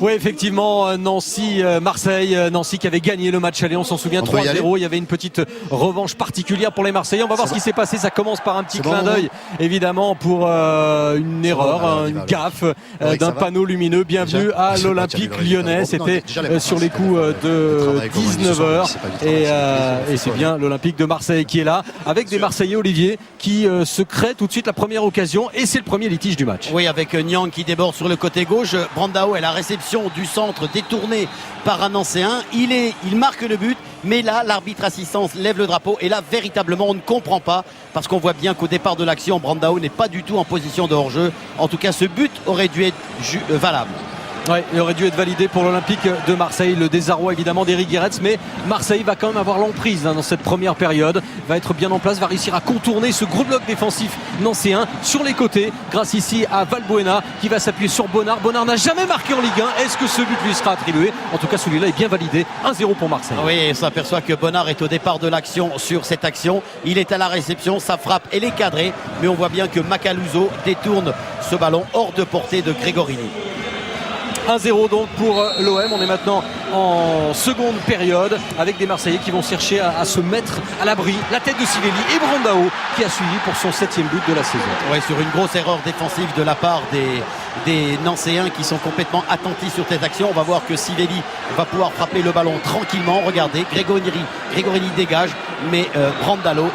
Oui, effectivement, Nancy-Marseille, Nancy qui avait gagné le match aller, on s'en souvient, 3-0. Il y avait une petite revanche particulière pour les Marseillais. On va voir ce qui s'est passé. Ça commence par un petit clin d'œil, évidemment, pour une erreur, une gaffe d'un panneau lumineux. Bienvenue à l'Olympique lyonnais. C'était sur les coups de 19h. Et c'est bien l'Olympique de Marseille qui est là, avec des Marseillais, Olivier, qui se créent tout de suite la première occasion. Et c'est le premier litige du match. Oui, avec Niang qui déborde sur le côté gauche. Brandao est la réception du centre détourné par un Nancéen. Il marque le but, mais là l'arbitre assistance lève le drapeau et là véritablement on ne comprend pas, parce qu'on voit bien qu'au départ de l'action Brandao n'est pas du tout en position de hors-jeu. En tout cas ce but aurait dû être valable. Ouais, il aurait dû être validé pour l'Olympique de Marseille. Le désarroi évidemment d'Éric Guéretz, mais Marseille va quand même avoir l'emprise dans cette première période, va être bien en place, va réussir à contourner ce gros bloc défensif nancéen sur les côtés, grâce ici à Valbuena qui va s'appuyer sur Bonnard. Bonnard n'a jamais marqué en Ligue 1. Est-ce que ce but lui sera attribué? En tout cas celui-là est bien validé. 1-0 pour Marseille. Oui, on s'aperçoit que Bonnard est au départ de l'action sur cette action. Il est à la réception, sa frappe elle est cadrée, mais on voit bien que Macaluso détourne ce ballon hors de portée de Gregorini. 1-0 donc pour l'OM. On est maintenant en seconde période avec des Marseillais qui vont chercher à se mettre à l'abri. La tête de Sivelli et Brandao qui a suivi pour son 7e but de la saison. Oui, sur une grosse erreur défensive de la part des Nancéens qui sont complètement attentifs sur cette action. On va voir que Sivelli va pouvoir frapper le ballon tranquillement. Regardez, Gregorini dégage, mais Brandao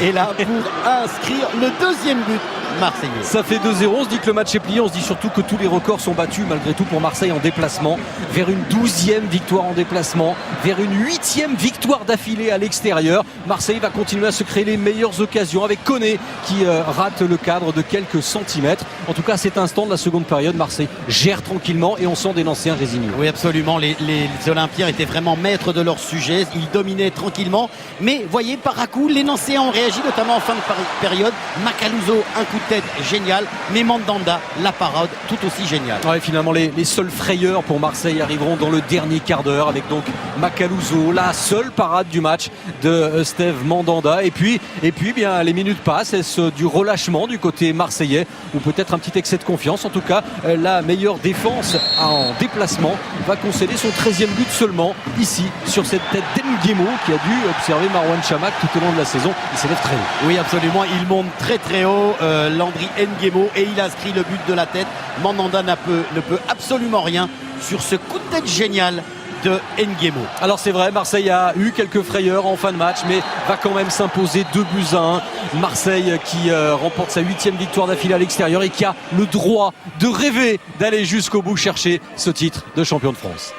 est là pour inscrire le 2e but marseillais. Ça fait 2-0. On se dit que le match est plié. On se dit surtout que tous les records sont battus malgré tout pour Marseille en déplacement, vers une 12e victoire en déplacement, vers une 8e victoire d'affilée à l'extérieur. Marseille va continuer à se créer les meilleures occasions avec Koné qui rate le cadre de quelques centimètres. En tout cas, à cet instant de la seconde période, Marseille gère tranquillement et on sent des Nancéens résignés. Oui, absolument. Les Olympiens étaient vraiment maîtres de leur sujet. Ils dominaient tranquillement. Mais voyez, par à coup, les Nancéens ont réagi, notamment en fin de période. Macaluso, un coup de tête génial, mais Mandanda, la parade tout aussi géniale. Ouais, finalement les seules frayeurs pour Marseille arriveront dans le dernier quart d'heure avec donc Macaluso, la seule parade du match de Steve Mandanda. Et puis bien les minutes passent. Est-ce du relâchement du côté marseillais ou peut-être un petit excès de confiance? En tout cas, la meilleure défense en déplacement va concéder son 13e but seulement ici sur cette tête d'Nguemo qui a dû observer Marouane Chamakh tout au long de la saison. Il s'élève très haut. Oui, absolument. Il monte très haut, Landry Nguemo, et il inscrit le but de la tête. Mandanda ne peut absolument rien sur ce coup de tête génial de Nguemo. Alors c'est vrai, Marseille a eu quelques frayeurs en fin de match, mais va quand même s'imposer 2-1. Marseille qui remporte sa 8e victoire d'affilée à l'extérieur et qui a le droit de rêver d'aller jusqu'au bout chercher ce titre de champion de France.